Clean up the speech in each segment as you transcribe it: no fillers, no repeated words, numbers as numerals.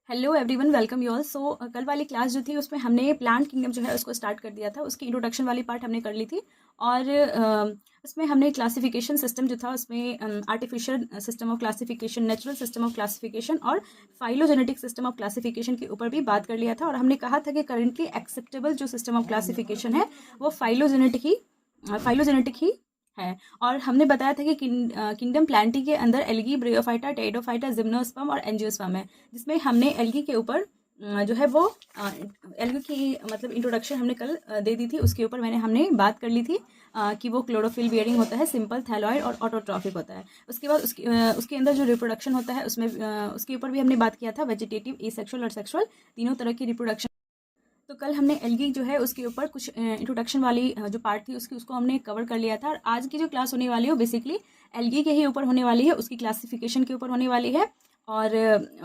Hello everyone, welcome you all. So कल वाली class जो थी उसमें हमने प्लांट किंगडम जो है उसको स्टार्ट कर दिया था। उसकी इंट्रोडक्शन वाली पार्ट हमने कर ली थी और उसमें हमने क्लासिफिकेशन सिस्टम जो था उसमें artificial system of classification, natural system of classification और फाइलोजेनेटिक सिस्टम ऑफ क्लासिफिकेशन के ऊपर भी बात कर लिया था। और हमने कहा था कि करेंटली एक्सेप्टेबल जो सिस्टम ऑफ क्लासिफिकेशन है वो फाइलोजेनेटिक ही है। और हमने बताया था कि किंगडम प्लांटी के अंदर एल्गी, ब्रियोफाइटा, टेरिडोफाइटा, जिम्नोस्पर्म और एंजियोस्पर्म है, जिसमें हमने एल्गी के ऊपर जो है वो एल्गी की मतलब इंट्रोडक्शन हमने कल दे दी थी। उसके ऊपर हमने बात कर ली थी कि वो क्लोरोफिल बियरिंग होता है, सिंपल, थैलॉइड और ऑटोट्रॉफिक होता है। उसके बाद उसके अंदर जो रिप्रोडक्शन होता है उसमें उसके ऊपर भी हमने बात किया था, वेजिटेटिव, एसेक्सुअल और सेक्सुअल तीनों तरह की रिप्रोडक्शन। तो कल हमने एल्गी जो है उसके ऊपर कुछ इंट्रोडक्शन वाली जो पार्ट थी उसको हमने कवर कर लिया था। और आज की जो क्लास होने वाली है वो बेसिकली एल्गी के ही ऊपर होने वाली है, उसकी क्लासिफिकेशन के ऊपर होने वाली है। और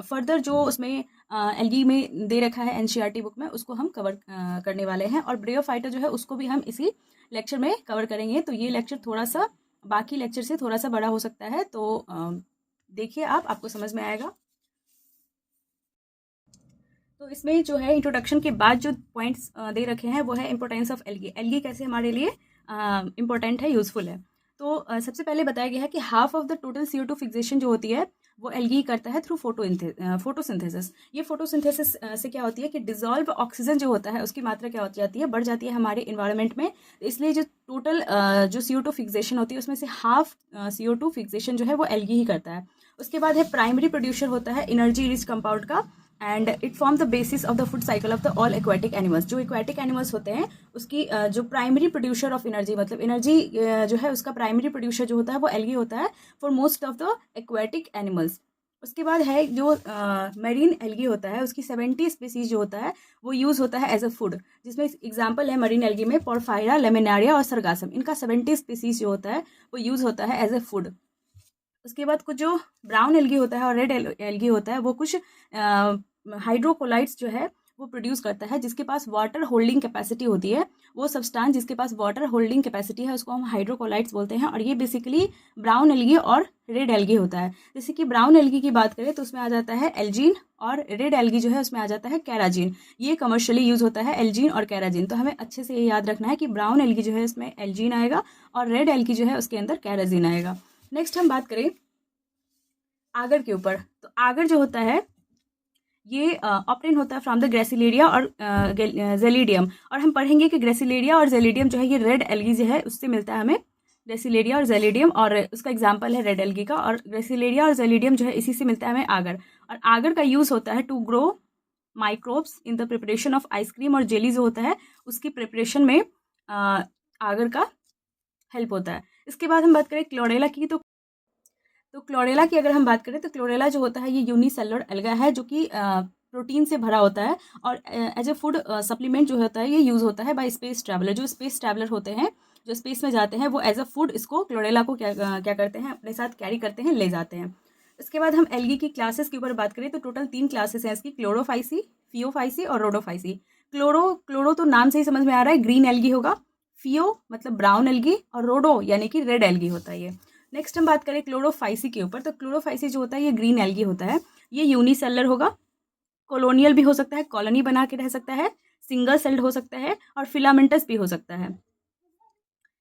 फर्दर जो उसमें एल्गी में दे रखा है एनसीईआरटी बुक में उसको हम कवर करने वाले हैं। और ब्रियोफाइटा जो है उसको भी हम इसी लेक्चर में कवर करेंगे। तो ये लेक्चर थोड़ा सा बाकी लेक्चर से थोड़ा सा बड़ा हो सकता है, तो देखिए आपको समझ में आएगा। तो इसमें जो है इंट्रोडक्शन के बाद जो पॉइंट्स दे रखे हैं वो है इंपॉर्टेंस ऑफ एल्गी। एल्गी कैसे हमारे लिए इंपॉर्टेंट है, यूजफुल है। तो सबसे पहले बताया गया है कि half of the total CO2 fixation जो होती है वो एल्गी करता है थ्रू फोटोसिंथेसिस। ये फोटोसिंथेसिस से क्या होती है कि डिजॉल्व ऑक्सीजन जो होता है उसकी मात्रा क्या हो जाती है, बढ़ जाती है हमारे इन्वायरमेंट में। इसलिए जो टोटल जो CO2 फिक्सेशन होती है उसमें से हाफ CO2 फिक्सेशन जो है वो एल्गी ही करता है। उसके बाद है प्राइमरी प्रोड्यूसर होता है एनर्जी रिच कंपाउंड का, and it form the basis of the food cycle of the all aquatic animals. जो एक्वाटिक एनिमल्स होते हैं उसकी जो प्राइमरी प्रोड्यूसर ऑफ एनर्जी, मतलब एनर्जी जो है उसका प्राइमरी प्रोड्यूसर जो होता है वो एल्गी होता है for most of the aquatic animals. उसके बाद है जो मरीन एल्गी होता है, उसकी 70 स्पीसीज जो होता है वो यूज़ होता है एज अ फूड, जिसमें एग्जाम्पल है मरीन एल्गी में पोरफायरा, लेमिनारिया और सरगासम। इनका 70 स्पीसीज जो होता है वो यूज़ होता है एज अ फूड। उसके बाद कुछ जो ब्राउन एल्गी होता है और रेड एल्गी होता है वो कुछ हाइड्रोकोलाइट्स जो है वो प्रोड्यूस करता है, जिसके पास वाटर होल्डिंग कैपेसिटी होती है। वो सब्सटेंस जिसके पास वाटर होल्डिंग कैपेसिटी है उसको हम हाइड्रोकोलाइट्स बोलते हैं। और ये बेसिकली ब्राउन एल्गी और रेड एल्गी होता है। जैसे कि ब्राउन एल्गी की बात करें तो उसमें आ जाता है एल्जीन, और रेड एल्गी जो है उसमें आ जाता है कैराजीन। ये कमर्शियली यूज होता है एल्जीन और कैराजीन। तो हमें अच्छे से ये याद रखना है कि ब्राउन एल्गी जो है उसमें एल्जीन आएगा और रेड एल्गी जो है उसके अंदर कैराजीन आएगा। नेक्स्ट हम बात करें आगर के ऊपर। तो आगर जो होता है ये ऑप्टेन होता है फ्रॉम द ग्रेसिलेरिया और जेलिडियम। और हम पढ़ेंगे कि ग्रेसिलेरिया और जेलिडियम जो है ये रेड एल्गी जो है उससे मिलता है हमें, ग्रेसिलेरिया और जेलिडियम। और उसका एग्जाम्पल है रेड एल्गी का। और ग्रेसिलेरिया और जेलिडियम जो है इसी से मिलता है हमें आगर। और आगर का यूज़ होता है to grow microbes in the preparation of ice cream, और जेली जो होता है उसकी प्रिपरेशन में आगर का हेल्प होता है। इसके बाद हम बात करें क्लोरेला की। तो क्लोरेला की अगर हम बात करें तो क्लोरेला जो होता है ये यूनिसेलुलर एल्गा है जो कि प्रोटीन से भरा होता है। और एज ए फूड सप्लीमेंट जो होता है ये यूज़ होता है बाय स्पेस ट्रैवलर। जो स्पेस ट्रैवलर होते हैं, जो स्पेस में जाते हैं, वो एज अ फूड इसको क्लोरेला को क्या करते हैं, अपने साथ कैरी करते हैं, ले जाते हैं। इसके बाद हम एल्गी की क्लासेस के ऊपर बात करें तो टोटल 3 क्लासेस हैं इसकी, क्लोरोफाइसी, फियोफाइसी और रोडोफाइसी। क्लोरो तो नाम से ही समझ में आ रहा है ग्रीन एल्गी होगा, फियो मतलब ब्राउन एल्गी, और रोडो यानी कि रेड एल्गी होता है ये। नेक्स्ट हम बात करें क्लोरोफाइसी के ऊपर। तो क्लोरोफाइसी जो होता है ये ग्रीन एल्गी होता है। ये यूनिसेलर होगा, कॉलोनियल भी हो सकता है, कॉलोनी बना के रह सकता है, सिंगल सेल्ड हो सकता है और फिलामेंटस भी हो सकता है।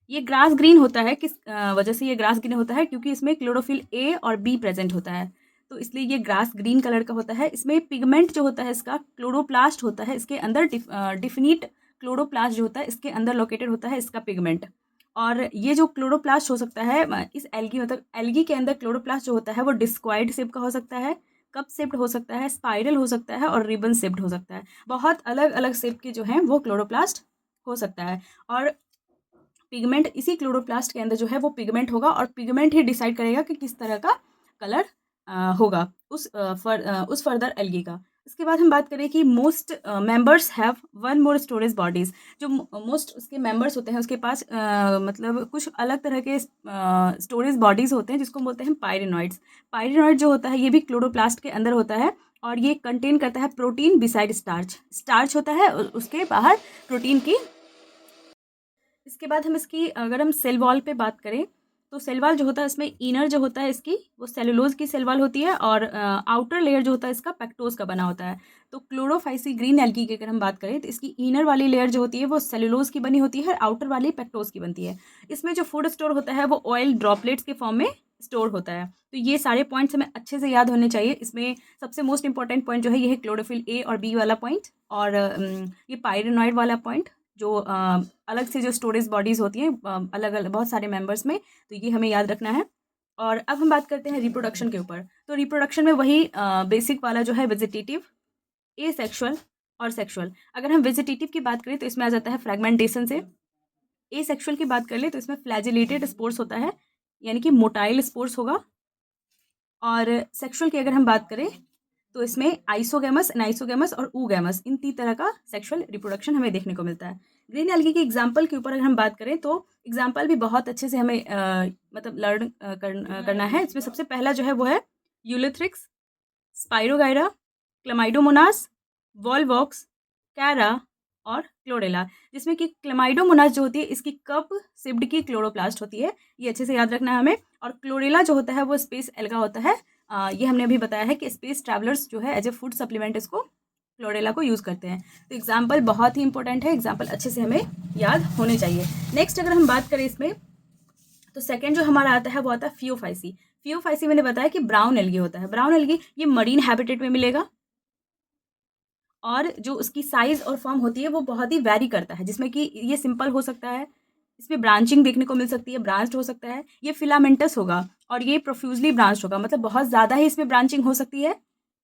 ये ग्रास ग्रीन होता है, किस वजह से ये ग्रास ग्रीन होता है, क्योंकि इसमें क्लोरोफिल ए और बी प्रेजेंट होता है, तो इसलिए ये ग्रास ग्रीन कलर का होता है। इसमें पिगमेंट जो होता है इसका क्लोरोप्लास्ट होता है, इसके अंदर डिफिनिट क्लोरोप्लास्ट जो होता है इसके अंदर लोकेटेड होता है इसका पिगमेंट। और ये जो क्लोरोप्लास्ट हो सकता है इस एल्गी मतलब एल्गी के अंदर क्लोरोप्लास्ट जो होता है वो डिस्क्वाइड शेप का हो सकता है, कप शेप्ड हो सकता है, स्पाइरल हो सकता है और रिबन शेप्ड हो सकता है। बहुत अलग अलग शेप के जो हैं वो क्लोरोप्लास्ट हो सकता है। और पिगमेंट इसी क्लोरोप्लास्ट के अंदर जो है वो पिगमेंट होगा, और पिगमेंट ही डिसाइड करेगा कि किस तरह का कलर होगा उस फर्दर एल्गी का। इसके बाद हम बात करें कि most members have one more storage bodies. जो मोस्ट उसके मेंबर्स होते हैं उसके पास मतलब कुछ अलग तरह के स्टोरेज बॉडीज होते हैं जिसको बोलते हैं पायरिनॉइड्स। पायरिनॉइड जो होता है ये भी क्लोरोप्लास्ट के अंदर होता है, और ये कंटेन करता है प्रोटीन बिसाइड स्टार्च। स्टार्च होता है और उसके बाहर प्रोटीन की। इसके बाद हम इसकी अगर हम सेल वॉल पे बात करें तो सेल वॉल जो होता है इसमें इनर जो होता है इसकी वो सेलुलोज की सेल वॉल होती है और आउटर लेयर जो होता है इसका पेक्टोज का बना होता है। तो क्लोरोफाइसी ग्रीन एल्गी की अगर हम बात करें तो इसकी इनर वाली लेयर जो होती है वो सेलुलोज की बनी होती है, आउटर वाली पेक्टोज की बनती है। इसमें जो फूड स्टोर होता है वो ऑयल ड्रॉपलेट्स के फॉर्म में स्टोर होता है। तो ये सारे पॉइंट्स हमें अच्छे से याद होने चाहिए। इसमें सबसे मोस्ट इंपॉर्टेंट पॉइंट जो है ये है क्लोरोफिल ए और बी वाला पॉइंट, और ये पायरेनॉइड वाला पॉइंट जो अलग से जो स्टोरेज बॉडीज़ होती हैं अलग अलग बहुत सारे मेंबर्स में, तो ये हमें याद रखना है। और अब हम बात करते हैं रिप्रोडक्शन के ऊपर। तो रिप्रोडक्शन में वही बेसिक वाला जो है वेजिटेटिव, ए सेक्शुअल और सेक्शुअल। अगर हम वेजिटेटिव की बात करें तो इसमें आ जाता है फ्रेगमेंटेशन से। ए सेक्शुअल की बात कर ले तो इसमें फ्लैजिलेटेड स्पोर्स होता है, यानी कि मोटाइल स्पोर्स होगा। और सेक्शुअल की अगर हम बात करें तो इसमें आइसोगैमस, एनाइसोगैमस और ऊगैमस, इन 3 तरह का सेक्शुअल रिप्रोडक्शन हमें देखने को मिलता है। ग्रीन एल्गी के एग्जाम्पल के ऊपर अगर हम बात करें तो एग्जाम्पल भी बहुत अच्छे से हमें मतलब लर्न करना है। इसमें सबसे पहला जो है वो है यूलिथ्रिक्स, स्पाइरोगाइरा, क्लमाइडोमोनास, वॉलवॉक्स, कैरा और क्लोरेला। जिसमें कि क्लमाइडोमोनास जो होती है इसकी कप सिप्ड की क्लोरोप्लास्ट होती है, ये अच्छे से याद रखना है हमें। और क्लोरेला जो होता है वो स्पेस एल्गा होता है। ये हमने अभी बताया है कि स्पेस ट्रैवलर्स जो है एज ए फूड सप्लीमेंट इसको क्लोरेला को यूज़ करते हैं। तो एग्जाम्पल बहुत ही इंपॉर्टेंट है, एग्जाम्पल अच्छे से हमें याद होने चाहिए। नेक्स्ट अगर हम बात करें इसमें तो सेकंड जो हमारा आता है वो आता है फियोफाइसी। फियोफाइसी मैंने बताया कि ब्राउन एल्गी होता है। ब्राउन एल्गी ये मरीन हैबिटेट में मिलेगा और जो उसकी साइज और फॉर्म होती है वो बहुत ही वैरी करता है, जिसमें कि ये सिंपल हो सकता है, इसमें ब्रांचिंग देखने को मिल सकती है, ब्रांच्ड हो सकता है, ये फिलामेंटस होगा और ये प्रोफ्यूजली ब्रांच्ड होगा, मतलब बहुत ज़्यादा ही इसमें ब्रांचिंग हो सकती है,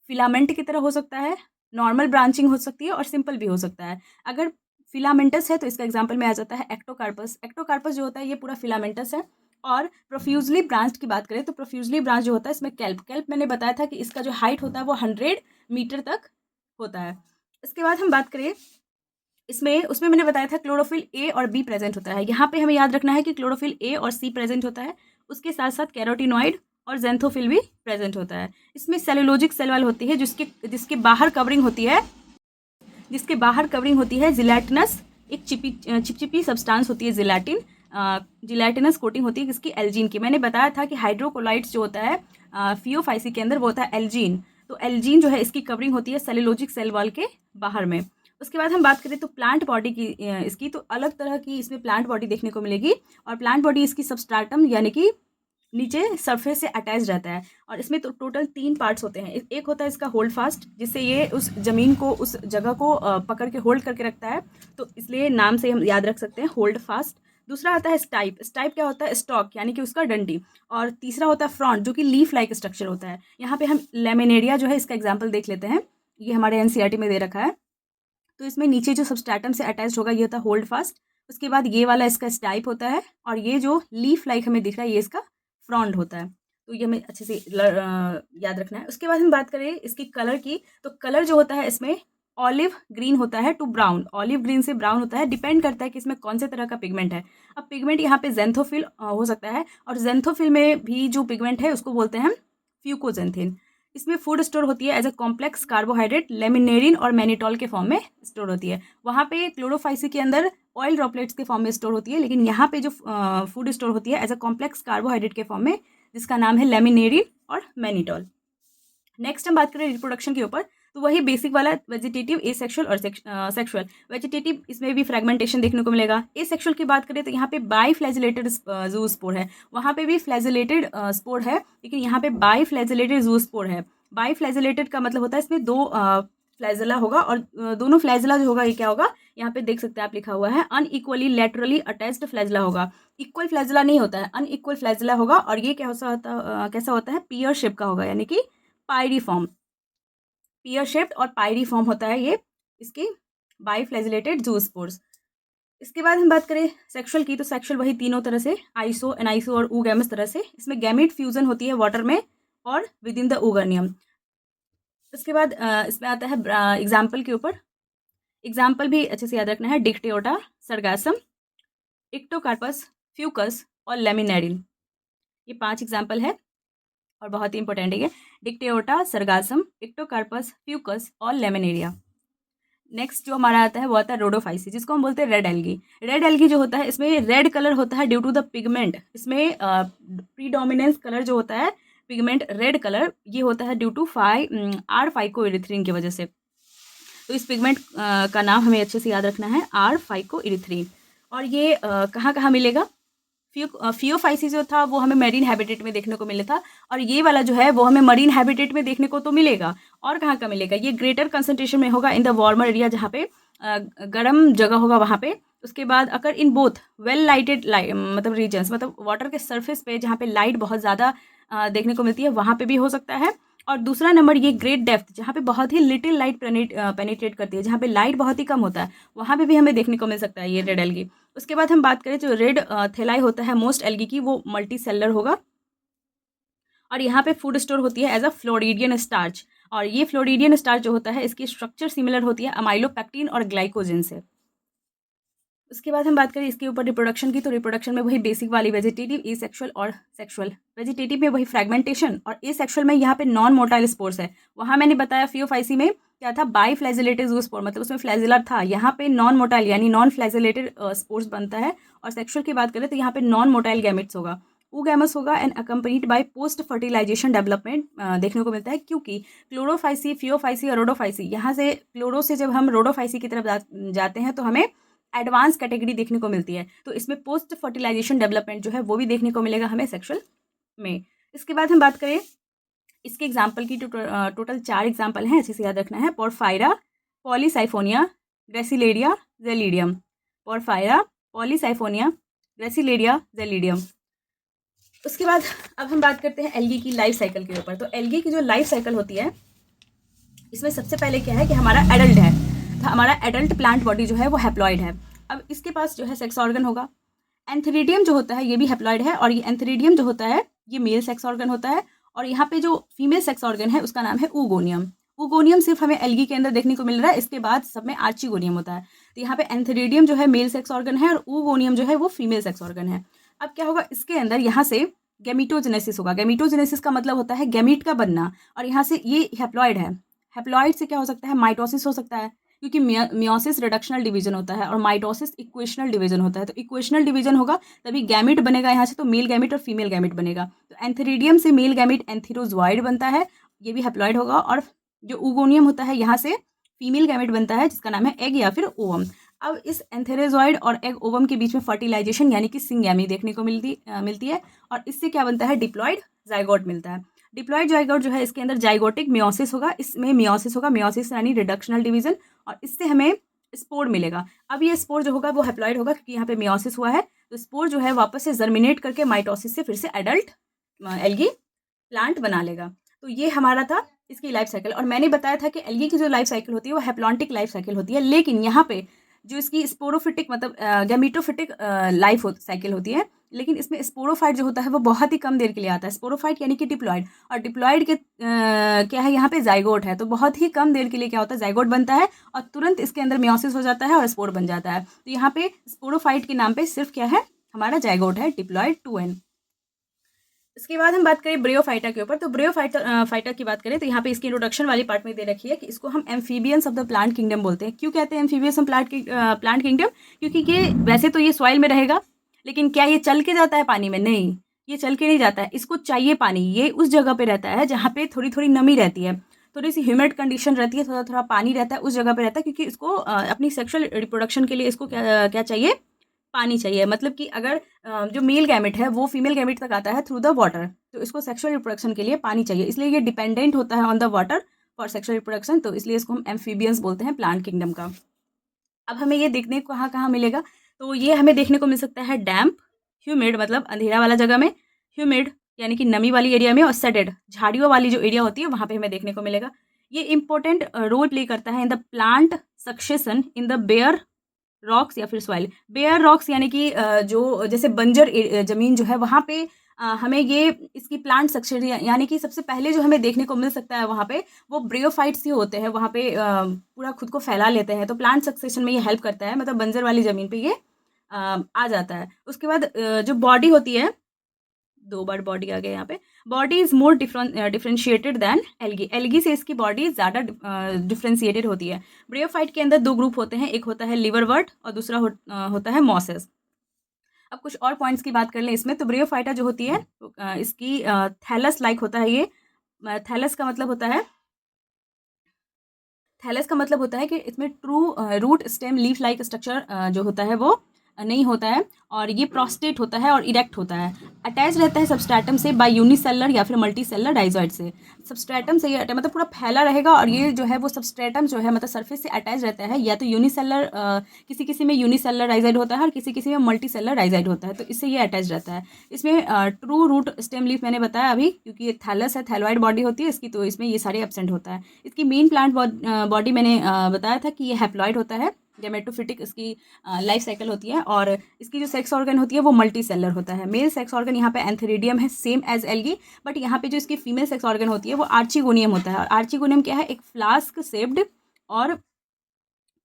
फिलामेंट की तरह हो सकता है, नॉर्मल ब्रांचिंग हो सकती है और सिंपल भी हो सकता है। अगर फिलामेंटस है तो इसका एग्जाम्पल में आ जाता है एक्टोकार्पस। एक्टोकार्पस जो होता है ये पूरा फिलामेंटस है। और प्रोफ्यूजली ब्रांच्ड की बात करें तो प्रोफ्यूजली ब्रांच जो होता है इसमें कैल्प मैंने बताया था कि इसका जो हाइट होता है वो 100 मीटर तक होता है। इसके बाद हम बात करें इसमें, उसमें मैंने बताया था क्लोरोफिल ए और बी प्रेजेंट होता है। यहाँ पे हमें याद रखना है कि क्लोरोफिल ए और सी प्रेजेंट होता है, उसके साथ साथ कैरोटिनॉइड और जेंथोफिल भी प्रेजेंट होता है। इसमें सेलुलोजिक सेल वाल होती है जिसके बाहर कवरिंग होती है जिलेटिनस, एक चिपचिपी सब्सटेंस होती है जिलेटिन, जिलेटिनस कोटिंग होती है किसकी, एल्जीन की। मैंने बताया था कि हाइड्रोकोलाइट्स जो होता है फियोफाइसी के अंदर वो होता है एल्जीन। तो एल्जीन जो है इसकी कवरिंग होती है सेलुलोजिक सेल वॉल के बाहर में। उसके बाद हम बात करें तो प्लांट बॉडी की, इसकी तो अलग तरह की इसमें प्लांट बॉडी देखने को मिलेगी। और प्लांट बॉडी इसकी सबस्ट्राटम यानी कि नीचे सरफेस से अटैच रहता है। और इसमें तो टोटल 3 पार्ट्स होते हैं। एक होता है इसका होल्ड फास्ट, जिससे ये उस ज़मीन को, उस जगह को पकड़ के होल्ड करके रखता है, तो इसलिए नाम से हम याद रख सकते हैं होल्ड फास्ट। दूसरा आता है स्टाइप। स्टाइप क्या होता है, स्टॉक यानी कि उसका डंडी। और तीसरा होता है फ्रॉन्ट जो कि लीफ लाइक स्ट्रक्चर होता है। यहाँ पे हम लेमिनेरिया जो है इसका एग्जाम्पल देख लेते हैं, ये हमारे एनसीईआरटी में दे रखा है। तो इसमें नीचे जो सबस्ट्रेटम से अटैच होगा ये होता है होल्ड फास्ट। उसके बाद ये वाला इसका स्टाइप होता है और ये जो लीफ लाइक हमें दिख रहा है ये इसका फ्रॉन्ड होता है। तो ये हमें अच्छे से याद रखना है। उसके बाद हम बात करें इसकी कलर की, तो कलर जो होता है इसमें ऑलिव ग्रीन होता है टू ब्राउन, ऑलिव ग्रीन से ब्राउन होता है, डिपेंड करता है कि इसमें कौन से तरह का पिगमेंट है। अब पिगमेंट यहाँ पे जेंथोफिल हो सकता है, और जेंथोफिल में भी जो पिगमेंट है उसको बोलते हैं फ्यूकोजेंथिन। इसमें फूड स्टोर होती है as a complex carbohydrate laminarin और मैनिटॉल के फॉर्म में स्टोर होती है। वहाँ पे क्लोरोफाइसी के अंदर ऑयल ड्रॉपलेट्स के फॉर्म में स्टोर होती है, लेकिन यहाँ पे जो फूड स्टोर होती है एज अ कॉम्प्लेक्स कार्बोहाइड्रेट के फॉर्म में, जिसका नाम है लेमिनेरिन और मैनिटॉल। नेक्स्ट हम बात करें रिप्रोडक्शन के ऊपर, तो वही बेसिक वाला वेजिटेटिव, एसेक्सुअल और सेक्सुअल। वेजिटेटिव इसमें भी फ्रेगमेंटेशन देखने को मिलेगा। एसेक्सुअल की बात करें तो यहाँ पे बाई फ्लैजिलेटेड जू स्पोर है, वहाँ पे भी फ्लैजिलेटेड स्पोर है, लेकिन यहाँ पे बाई फ्लैजिलेटेड जू स्पोर है। बाई फ्लैजिलेटेड का मतलब होता है इसमें 2 फ्लैजिला होगा, और दोनों फ्लैजिला जो होगा ये क्या होगा, यहाँ पे देख सकते हैं आप, लिखा हुआ है अनइक्वली लेटरली अटैच्ड फ्लैजिला होगा। इक्वल फ्लैजिला नहीं होता है, अनइक्वल फ्लैजिला होगा। और ये कैसा होता है, पियर शेप का होगा, यानी कि पायरीफॉर्म, पियर शेप्ड और पायरीफॉर्म होता है ये इसकी बाईफ्लैजिलेटेड जूस्पोर्स। इसके बाद हम बात करें सेक्सुअल की, तो सेक्सुअल वही तीनों तरह से, आइसो, एनाइसो और ऊगैमस तरह से। इसमें गैमेट फ्यूजन होती है वाटर में और विद इन द ऊगर्नियम। इसके बाद इसमें आता है एग्जाम्पल के ऊपर, एग्जाम्पल भी अच्छे से याद रखना है, डिक्टियोटा, सरगासम, इक्टोकार्पस, फ्यूकस और लेमिनेरिन। ये 5 एग्जाम्पल है और बहुत ही इंपॉर्टेंट है ये, डिक्टियोटा, सरगासम, इक्टोकार्पस, फ्यूकस और लेमिनेरिया। नेक्स्ट जो हमारा आता है वो आता है रोडोफाइसी, जिसको हम बोलते हैं रेड एल्गी। रेड एल्गी जो होता है इसमें रेड कलर होता है ड्यू टू द पिगमेंट। इसमें प्रीडोमिनेंस कलर जो होता है पिगमेंट रेड कलर, ये होता है ड्यू टू आर फाइकोइरिथ्रिन की वजह से। तो इस पिगमेंट का नाम हमें अच्छे से याद रखना है, आर फाइकोइरिथ्रिन। और ये कहाँ कहाँ मिलेगा? फियोफाइसी जो था वो हमें मेरीन हैबिटेट में देखने को मिला था, और ये वाला जो है वो हमें मरीन हैबिटेट में देखने को तो मिलेगा। और कहाँ का मिलेगा? ये ग्रेटर कंसंट्रेशन में होगा इन द वार्मर एरिया, जहाँ पे गर्म जगह होगा वहाँ पे। उसके बाद अगर इन बोथ वेल लाइटेड मतलब रीजन्स, मतलब वाटर के सरफेस पे जहाँ पे लाइट बहुत ज़्यादा देखने को मिलती है वहाँ पे भी हो सकता है। और दूसरा नंबर ये ग्रेट डेप्थ, जहाँ पे बहुत ही लिटिल लाइट पेनिट्रेट करती है, जहाँ पे लाइट बहुत ही कम होता है, वहाँ पे भी हमें देखने को मिल सकता है ये रेड एल्गी। उसके बाद हम बात करें जो रेड थेलाई होता है मोस्ट एल्गी की, वो मल्टी सेलर होगा, और यहाँ पे फूड स्टोर होती है एज अ फ्लोरिडियन स्टार्च। और ये फ्लोरिडियन स्टार्च जो होता है इसकी स्ट्रक्चर सिमिलर होती है अमाइलोपेक्टिन और ग्लाइकोजन से। उसके बाद हम बात करें इसके ऊपर रिप्रोडक्शन की, तो रिप्रोडक्शन में वही बेसिक वाली वेजिटेटिव, ए सेक्शुअल और सेक्शुअल। वेजिटेटिव में वही फ्रेगमेंटेशन, और ए सेक्शुअल में यहाँ पे नॉन मोटाइल स्पोर्स है। वहाँ मैंने बताया फियोफाइसी में क्या था, बाई फ्लैजिलेटेड जूस्पोर, मतलब उसमें फ्लैजिलर था। यहाँ पे नॉन मोटाइल यानी नॉन फ्लैजिलेटेड स्पोर्स बनता है। और सेक्शुअल की बात करें तो यहाँ पे नॉन मोटाइल गैमेट्स होगा, oogamous होगा, and accompanied by post fertilisation development देखने को मिलता है। क्योंकि क्लोरोफाइसी, फियोफाइसी और रोडोफाइसी, यहाँ से क्लोरो से जब हम रोडोफाइसी की तरफ जाते हैं तो हमें एडवांस कैटेगरी देखने को मिलती है। तो इसमें पोस्ट फर्टिलाइजेशन डेवलपमेंट जो है वो भी देखने को मिलेगा हमें सेक्सुअल में। इसके बाद हम बात करें इसके एग्जाम्पल की, टोटल 4 एग्जाम्पल हैं, अच्छे से याद रखना है। Porphyra, Polysiphonia, Gracilaria, Gelidium. Porphyra, Polysiphonia, Gracilaria, Gelidium. उसके बाद अब हम बात करते हैं एल्गी की लाइफ साइकिल के ऊपर। तो एल्गी की जो लाइफ साइकिल होती है इसमें सबसे पहले क्या है कि हमारा एडल्ट है, तो हमारा एडल्ट प्लांट बॉडी जो है वो हैप्लॉइड है। अब इसके पास जो है सेक्स ऑर्गन होगा। एंथेरिडियम जो होता है ये भी हैप्लॉइड है, और ये एंथेरिडियम जो होता है ये मेल सेक्स ऑर्गन होता है। और यहाँ पे जो फीमेल सेक्स ऑर्गन है उसका नाम है ऊगोनियम। ऊगोनियम सिर्फ हमें एल्गी के अंदर देखने को मिल रहा है, इसके बाद सब में आर्चिगोनियम होता है। तो यहाँ पे एंथेरिडियम जो है मेल सेक्स ऑर्गन है, और ऊगोनियम जो है वो फीमेल सेक्स ऑर्गन है। अब क्या होगा, इसके अंदर यहाँ से गैमीटोजेनेसिस होगा। गैमीटोजेनेसिस का मतलब होता है गैमीट का बनना, और यहाँ से ये हैप्लॉइड है। हैप्लॉइड से क्या हो सकता है, माइटोसिस हो सकता है, क्योंकि मियोसिस रिडक्शनल डिवीजन होता है और माइटोसिस इक्वेशनल डिवीजन होता है। तो इक्वेशनल डिवीजन होगा तभी गैमिट बनेगा यहाँ से, तो मेल गैमिट और फीमेल गैमिट बनेगा। तो एंथेरिडियम से मेल गैमिट एंथीरोजॉइड बनता है, ये भी हैप्लॉइड होगा। और जो ऊगोनियम होता है यहाँ से फीमेल गैमिट बनता है, जिसका नाम है एग या फिर ओवम। अब इस एंथेरोजॉइड और एग ओवम के बीच में फर्टिलाइजेशन यानी कि सिंगैमी देखने को मिलती है, और इससे क्या बनता है, डिप्लॉइड जाइगोट मिलता है। डिप्लॉइड जाइगोट जो है इसके अंदर जाइगोटिक मियोसिस होगा, इसमें मियोसिस होगा, मियोसिस यानी रिडक्शनल डिवीजन, और इससे हमें स्पोर मिलेगा। अब ये स्पोर जो होगा वो हैप्लॉइड होगा, क्योंकि यहाँ पे मियोसिस हुआ है। तो स्पोर जो है वापस से जर्मिनेट करके माइटोसिस से फिर से एडल्ट एल्गी प्लांट बना लेगा। तो ये हमारा था इसकी लाइफ साइकिल। और मैंने बताया था कि एल्गी की जो लाइफ साइकिल होती है वो हैप्लॉन्टिक लाइफ साइकिल होती है, लेकिन यहाँ पे जो इसकी स्पोरोफिटिक मतलब गैमीटोफिटिक लाइफ साइकिल होती है, लेकिन इसमें स्पोरोफाइट जो होता है वो बहुत ही कम देर के लिए आता है। स्पोरोफाइट यानी कि डिप्लॉइड, और डिप्लॉइड के क्या है यहाँ पे जाइगोट है, तो बहुत ही कम देर के लिए क्या होता है, जाइगोट बनता है और तुरंत इसके अंदर मियोसिस हो जाता है और स्पोर बन जाता है। तो यहाँ पे स्पोरोफाइट के नाम पे सिर्फ क्या है, हमारा जाइगोट है, डिप्लॉइड 2n। इसके बाद हम बात करें ब्रियोफाइटा के ऊपर। तो ब्रियोफाइटा की बात करें तो यहाँ पे इसकी इंट्रोडक्शन वाली पार्ट में दे रखी है कि इसको हम amphibians of the plant kingdom बोलते हैं। क्यों कहते हैं एम्फीबियंस ऑफ प्लांट किंगडम? क्योंकि ये वैसे तो ये सॉइल में रहेगा, लेकिन क्या ये चल के जाता है पानी में? नहीं, ये चल के नहीं जाता है, इसको चाहिए पानी। ये उस जगह पे रहता है जहाँ पे थोड़ी थोड़ी नमी रहती है, थोड़ी सी ह्यूमिड कंडीशन रहती है, थोड़ा थोड़ा पानी रहता है, उस जगह पे रहता है, क्योंकि इसको अपनी सेक्सुअल रिप्रोडक्शन के लिए इसको क्या चाहिए, पानी चाहिए। मतलब कि अगर जो मेल गैमेट है वो फीमेल गैमेट तक आता है थ्रू द वाटर, तो इसको सेक्सुअल रिप्रोडक्शन के लिए पानी चाहिए, इसलिए ये डिपेंडेंट होता है on the water for sexual reproduction. तो इसलिए इसको हम एम्फीबियंस बोलते हैं प्लांट किंगडम का। अब हमें ये देखने को कहाँ कहाँ मिलेगा, तो ये हमें देखने को मिल सकता है डैम्प, ह्यूमिड मतलब अंधेरा वाला जगह में, ह्यूमिड यानी कि नमी वाली एरिया में, और सेडेड झाड़ियों वाली जो एरिया होती है वहाँ पे हमें देखने को मिलेगा। ये इंपॉर्टेंट रोल प्ले करता है in the plant succession in the bare rocks या फिर सॉइल। बेयर रॉक्स यानी कि जो जैसे बंजर ज़मीन जो है वहाँ पे हमें ये इसकी प्लांट सक्सेशन यानी कि सबसे पहले जो हमें देखने को मिल सकता है वहाँ पे वो ब्रियोफाइट्स ही होते हैं, वहाँ पे पूरा खुद को फैला लेते हैं। तो प्लांट सक्सेशन में ये हेल्प करता है, मतलब बंजर वाली ज़मीन पे ये आ जाता है। उसके बाद जो बॉडी होती है 2 बार बॉडी आ गया यहाँ पे। Body is more differentiated than algae. Algae से इसकी बॉडी ज़्यादा डिफ्रेंशिएटेड होती है। ब्रियोफाइट के अंदर 2 ग्रुप होते हैं, एक होता है लिवरवर्ट और दूसरा होता है मॉसेस। अब कुछ और पॉइंट्स की बात कर लें इसमें, तो ब्रियोफाइटा जो होती है इसकी थैलस लाइक होता है ये। थैलस का मतलब होता है, थैलस का मतलब होता है कि इसमें true root stem leaf like structure जो होता है वो नहीं होता है, और ये प्रोस्टेट होता है और इरेक्ट होता है। अटैच रहता है सबस्ट्रेटम से बाय यूनिसेलर या फिर मल्टीसेलर राइजोइड से। सबस्ट्रेटम से ये मतलब पूरा फैला रहेगा, और ये जो है वो सबस्ट्रेटम जो है मतलब सरफेस से अटैच रहता है, या तो यूनिसेलर किसी किसी में यूनिसेलर राइजोइड होता है और किसी किसी में मल्टीसेलर राइजोइड होता है, तो इससे ये अटैच रहता है। इसमें ट्रू रूट स्टेम लीफ मैंने बताया अभी, क्योंकि ये थैलस है, थैलॉइड बॉडी होती है इसकी, तो इसमें ये सारे एब्सेंट होता है। इसकी मेन प्लांट बॉडी मैंने बताया था कि ये हैप्लॉइड होता है, गेमेटोफिटिक इसकी लाइफ साइकिल होती है, और इसकी जो सेक्स ऑर्गन होती है वो मल्टी सेलर होता है। मेल सेक्स ऑर्गन यहाँ पे एंथेरिडियम है, सेम एज एल्गी, बट यहाँ पे जो इसकी फीमेल सेक्स ऑर्गन होती है वो आर्चिगोनियम होता है। और आर्चिगोनियम क्या है, एक फ्लास्क शेप्ड, और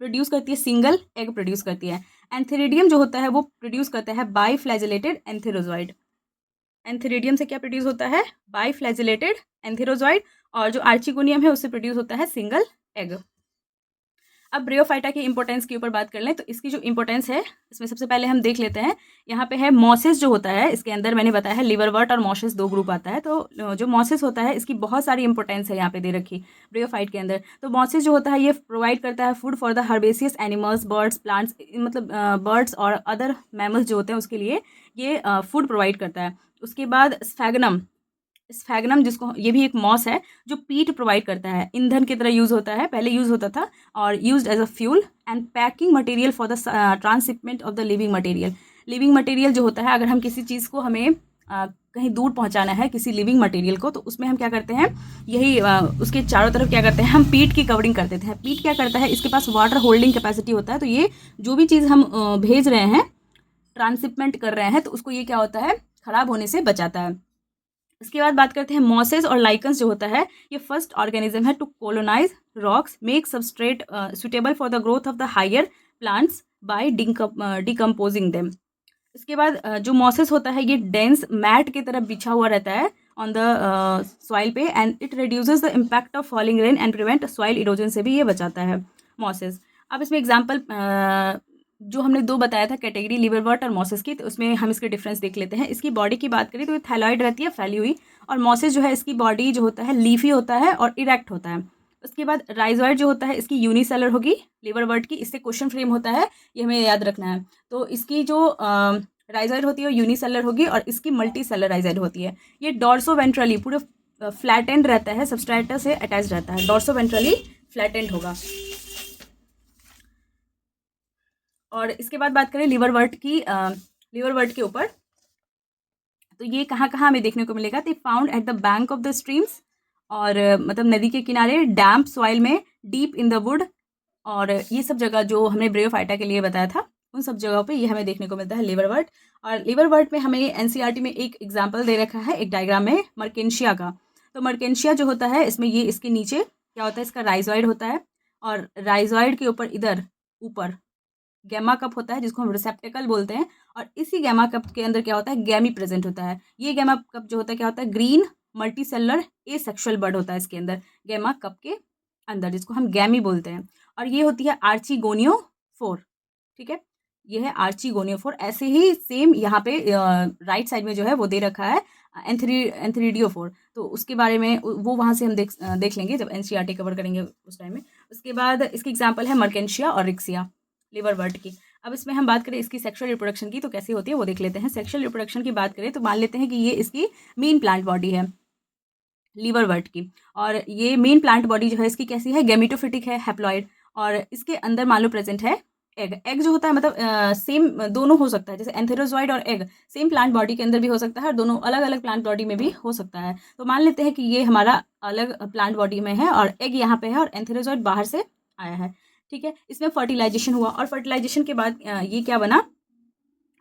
प्रोड्यूस करती है सिंगल एग प्रोड्यूस करती है। एंथेरिडियम जो होता है वो प्रोड्यूस करता है बाई फ्लैजिलेटेड एंथेरोजॉइड। एंथेरिडियम से क्या प्रोड्यूस होता है, बाई फ्लैजिलेटेड एंथेरोजॉइड, और जो आर्चिगोनियम है उससे प्रोड्यूस होता है सिंगल एग। अब ब्रियोफाइटा की इंपॉर्टेंस के ऊपर बात कर लें, तो इसकी जो इंपॉर्टेंस है इसमें सबसे पहले हम देख लेते हैं। यहाँ पे है मॉसेस जो होता है, इसके अंदर मैंने बताया है लिवरवर्ट और मॉसेस 2 ग्रुप आता है। तो जो मॉसेस होता है इसकी बहुत सारी इंपॉर्टेंस है यहाँ पे दे रखी ब्रियोफाइट के अंदर। तो मॉसेस जो होता है ये प्रोवाइड करता है food for the herbaceous animals, birds, plants, मतलब बर्ड्स और अदर मैमल्स जो होते हैं उसके लिए ये फूड प्रोवाइड करता है। उसके बाद स्फैगनम जिसको, ये भी एक मॉस है जो पीट प्रोवाइड करता है, ईंधन की तरह यूज़ होता है, पहले यूज़ होता था, और used as a fuel and packing material for the transshipment of the living material. Living material जो होता है, अगर हम किसी चीज़ को हमें कहीं दूर पहुंचाना है, किसी लिविंग मटेरियल को, तो उसमें हम क्या करते हैं, यही उसके चारों तरफ क्या करते हैं, हम पीट की कवरिंग कर देते हैं। पीट क्या करता है, इसके पास वाटर होल्डिंग कैपेसिटी होता है, तो ये जो भी चीज़ हम भेज रहे हैं, ट्रांसशिपमेंट कर रहे हैं, तो उसको ये क्या होता है, ख़राब होने से बचाता है। इसके बाद बात करते हैं मॉसेस और लाइकन्स जो होता है, ये फर्स्ट ऑर्गेनिज्म है to colonise rocks, make substrate suitable for the growth of the higher plants by decomposing them. इसके बाद जो मॉसेस होता है ये डेंस मैट की तरह बिछा हुआ रहता है ऑन द सॉइल पे, and it reduces the impact of falling rain and prevent soil erosion से भी ये बचाता है मॉसेस। अब इसमें एग्जाम्पल जो हमने 2 बताया था कैटेगरी, लिवरवर्ट और मॉसेस की, तो उसमें हम इसके डिफरेंस देख लेते हैं। इसकी बॉडी की बात करें तो ये थैलॉइड रहती है, फैली हुई, और मॉसेस जो है इसकी बॉडी जो होता है लीफी होता है और इरेक्ट होता है। उसके बाद राइजॉइड जो होता है इसकी यूनिसेलर होगी, लिवरवर्ट की, इससे क्वेश्चन फ्रेम होता है, ये हमें याद रखना है। तो इसकी जो राइजॉइड होती है वो यूनिसेलर होगी, और इसकी मल्टी सेलर राइजॉइड होती है। ये डॉर्सो वेंट्रली पूरे फ्लैटेंड रहता है, सबस्ट्रेटा से अटैच रहता है, डॉर्सो वेंट्रली फ्लैटेंड होगा। और इसके बाद बात करें लिवरवर्ट के ऊपर, तो ये कहाँ कहाँ हमें देखने को मिलेगा, तो found at the bank of the streams, और मतलब नदी के किनारे, डैम्प सॉइल में, डीप इन द वुड, और ये सब जगह जो हमने ब्रियोफाइटा के लिए बताया था उन सब जगहों पे ये हमें देखने को मिलता है लिवरवर्ट। और लिवरवर्ट में हमें एनसीईआरटी में एक एग्जाम्पल दे रखा है, एक डायग्राम में मर्केंशिया का। तो मर्केंशिया जो होता है इसमें ये इसके नीचे क्या होता है, इसका राइजॉइड होता है, और राइजॉइड के ऊपर इधर ऊपर गैमा कप होता है जिसको हम रिसेप्टेकल बोलते हैं, और इसी गैमा कप के अंदर क्या होता है, गैमी प्रेजेंट होता है। ये गैमा कप जो होता है क्या होता है, ग्रीन मल्टी सेलर एसेक्सुअल बड होता है इसके अंदर, गैमा कप के अंदर, जिसको हम गैमी बोलते हैं। और ये होती है आर्चिगोनियोफोर, ठीक है, ये है आर्चिगोनियोफोर। ऐसे ही सेम यहाँ पे राइट साइड में जो है वो दे रखा है एंथेरिडियोफोर, तो उसके बारे में वो वहाँ से हम देख लेंगे जब एनसीईआरटी कवर करेंगे उस टाइम में। उसके बाद इसकी एग्जाम्पल है मर्केंशिया और रिक्सिया लिवरवर्ट की। अब इसमें हम बात करें इसकी सेक्सुअल रिप्रोडक्शन की, तो कैसी होती है वो देख लेते हैं। सेक्सुअल रिप्रोडक्शन की बात करें तो मान लेते हैं कि ये इसकी मेन प्लांट बॉडी है लिवरवर्ट की, और ये मेन प्लांट बॉडी जो है इसकी कैसी है, गैमेटोफिटिक है, हैप्लॉइड, और इसके अंदर मान लो प्रेजेंट है एग। एग जो होता है मतलब सेम दोनों हो सकता है, जैसे एंथेरोजॉइड और एग सेम प्लांट बॉडी के अंदर भी हो सकता है और दोनों अलग अलग प्लांट बॉडी में भी हो सकता है। तो मान लेते हैं कि ये हमारा अलग प्लांट बॉडी में है और एग यहाँ पे है और एंथेरोजॉइड बाहर से आया है, ठीक है। इसमें फर्टिलाइजेशन हुआ, और फर्टिलाइजेशन के बाद ये क्या बना,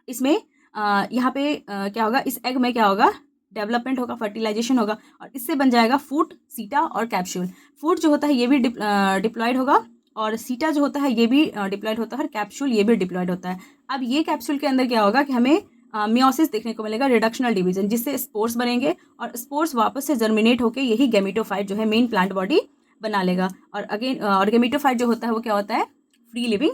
इसमें यहाँ पे क्या होगा, इस एग में क्या होगा, डेवलपमेंट होगा, फर्टिलाइजेशन होगा, और इससे बन जाएगा फूट, सीटा और कैप्सूल। फूट जो होता है ये भी डिप्लॉयड होगा, और सीटा जो होता है ये भी डिप्लॉयड होता है, और कैप्सूल ये भी डिप्लॉयड होता है। अब ये कैप्सूल के अंदर क्या होगा कि हमें मियोसिस देखने को मिलेगा, रिडक्शनल डिवीजन, जिससे स्पोर्स बनेंगे और स्पोर्स वापस से जर्मिनेट होकर यही गेमिटोफाइट जो है मेन प्लांट बॉडी बना लेगा। और अगेन और गेमिटोफाइट जो होता है वो क्या होता है, फ्री लिविंग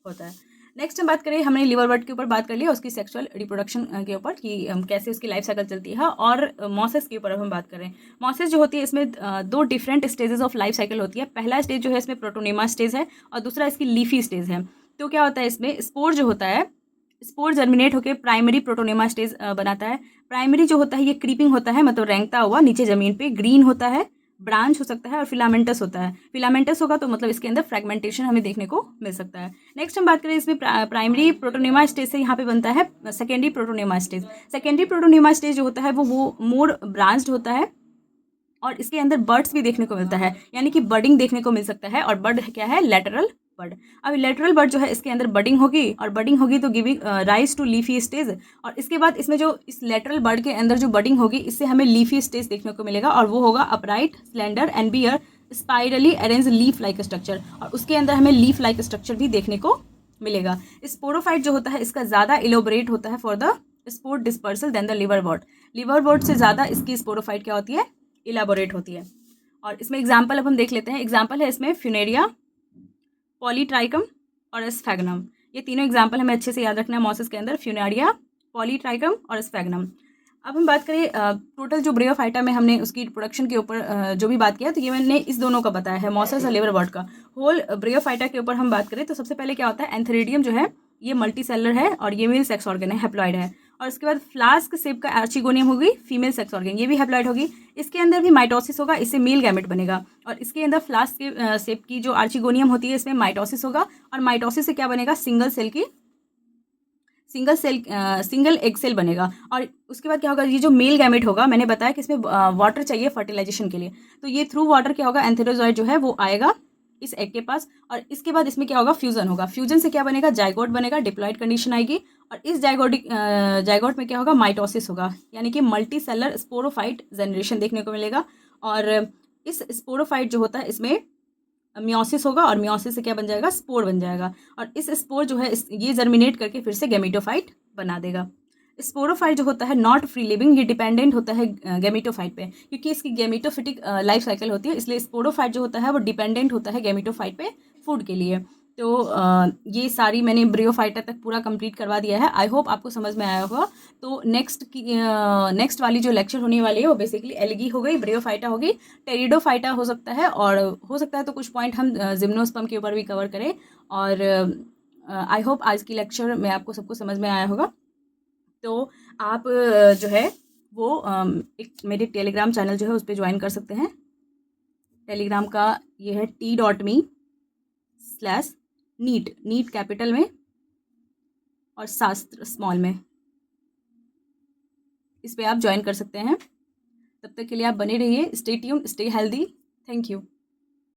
होता है। नेक्स्ट हम बात करें, हमने लिवरवर्ट के ऊपर बात कर लिया, उसकी सेक्सुअल रिप्रोडक्शन के ऊपर कि कैसे उसकी लाइफ साइकिल चलती है। और मॉसेस के ऊपर हम बात करें, मॉसेस जो होती है इसमें दो different stages of life cycle होती है। पहला स्टेज जो है इसमें प्रोटोनेमा स्टेज है और दूसरा इसकी लीफी स्टेज है। तो क्या होता है इसमें, स्पोर जो होता है, स्पोर जर्मिनेट होकर प्राइमरी प्रोटोनेमा स्टेज बनाता है। प्राइमरी जो होता है ये क्रीपिंग होता है, मतलब रेंगता हुआ नीचे जमीन पे, ग्रीन होता है, ब्रांच हो सकता है और फिलामेंटस होता है। फिलामेंटस होगा तो मतलब इसके अंदर फ्रेगमेंटेशन हमें देखने को मिल सकता है। नेक्स्ट हम बात करें इसमें प्राइमरी प्रोटोनेमा स्टेज से यहाँ पे बनता है secondary protonema stage. Secondary protonema stage जो होता है वो मोर ब्रांच्ड होता है और इसके अंदर बर्ड्स भी देखने को मिलता है, यानी कि बडिंग देखने को मिल सकता है। और बर्ड क्या है, लेटरल बर्ड। अब लेटरल बर्ड जो है इसके अंदर बडिंग होगी और बडिंग होगी तो giving rise to leafy stage. और इसके बाद इसमें जो इस लेटरल बर्ड के अंदर जो बडिंग होगी इससे हमें लीफी स्टेज देखने को मिलेगा और वो होगा upright, slender and bear spirally arrange leaf like structure. और उसके अंदर हमें लीफ लाइक स्ट्रक्चर भी देखने को मिलेगा। स्पोरोफाइट जो होता है इसका ज़्यादा इलोबरेट होता है for the spore dispersal then the liverwort. Liverwort से ज़्यादा इसकी स्पोरोफाइट क्या होती है, इलाबोरेट होती है। और इसमें एग्जाम्पल अब हम देख लेते हैं। एग्जाम्पल है इसमें फ्यूनेरिया, पॉलीट्राइकम और स्फैग्नम। ये तीनों एग्जाम्पल हमें अच्छे से याद रखना है मॉसेस के अंदर, फ्यूनेरिया, पॉलीट्राइकम और स्फैग्नम। अब हम बात करें टोटल जो ब्रियोफाइटा में हमने उसकी प्रोडक्शन के ऊपर जो भी बात किया, तो ये मैंने इस दोनों का बताया है, मॉसेस और लिवरवर्ट का। होल ब्रियोफाइटा के ऊपर हम बात करें तो सबसे पहले क्या होता है, एंथेरिडियम जो है ये मल्टी सेलर है और ये मेल सेक्स ऑर्गन है, हेप्लॉइड है। और इसके बाद फ्लास्क शेप का आर्चिगोनियम होगी, फीमेल सेक्स ऑर्गन, ये भी हेप्लॉइड होगी। इसके अंदर भी माइटोसिस होगा, इससे मेल गैमेट बनेगा। और इसके अंदर फ्लास्क शेप की जो आर्चिगोनियम होती है इसमें माइटोसिस होगा और माइटोसिस से क्या बनेगा, सिंगल एग सेल बनेगा। और उसके बाद क्या होगा, ये जो मेल गैमेट होगा, मैंने बताया कि इसमें वाटर चाहिए फर्टिलाइजेशन के लिए, तो ये थ्रू वाटर क्या होगा, एंथेरोजॉइड जो है वो आएगा इस एग के पास। और इसके बाद इसमें क्या होगा, फ्यूजन होगा। फ्यूजन से क्या बनेगा, जाइगोट बनेगा, डिप्लॉइड कंडीशन आएगी। और इस जाइगोट में क्या होगा, माइटोसिस होगा, यानी कि मल्टी सेलर स्पोरोफाइट जनरेशन देखने को मिलेगा। और इस स्पोरोफाइट जो होता है इसमें मियोसिस होगा और मियोसिस से क्या बन जाएगा, स्पोर बन जाएगा। और इस स्पोर जो है ये जर्मिनेट करके फिर से गैमेटोफाइट बना देगा। स्पोरोफाइट जो होता है नॉट फ्री लिविंग, ये डिपेंडेंट होता है गैमेटोफाइट पे, क्योंकि इसकी गैमेटोफिटिक लाइफ साइकिल होती है, इसलिए स्पोरोफाइट जो होता है वो डिपेंडेंट होता है गैमेटोफाइट पे फूड के लिए। तो ये सारी मैंने ब्रियोफाइटा तक पूरा कंप्लीट करवा दिया है। आई होप आपको समझ में आया होगा। तो नेक्स्ट वाली जो लेक्चर होने वाली है वो बेसिकली एल्गी हो गई, ब्रियोफाइटा होगी, टेरिडोफाइटा हो सकता है, और हो सकता है तो कुछ पॉइंट हम जिम्नोस्पर्म के ऊपर भी कवर करें। और आई होप आज की लेक्चर में आपको सबको समझ में आया होगा। तो आप जो है वो एक मेरे टेलीग्राम चैनल जो है उस पर ज्वाइन कर सकते हैं। टेलीग्राम का ये है t.me/नीट कैपिटल में और शास्त्र स्मॉल में, इस पर आप ज्वाइन कर सकते हैं। तब तक के लिए आप बने रहिए, stay tune, stay healthy, thank you.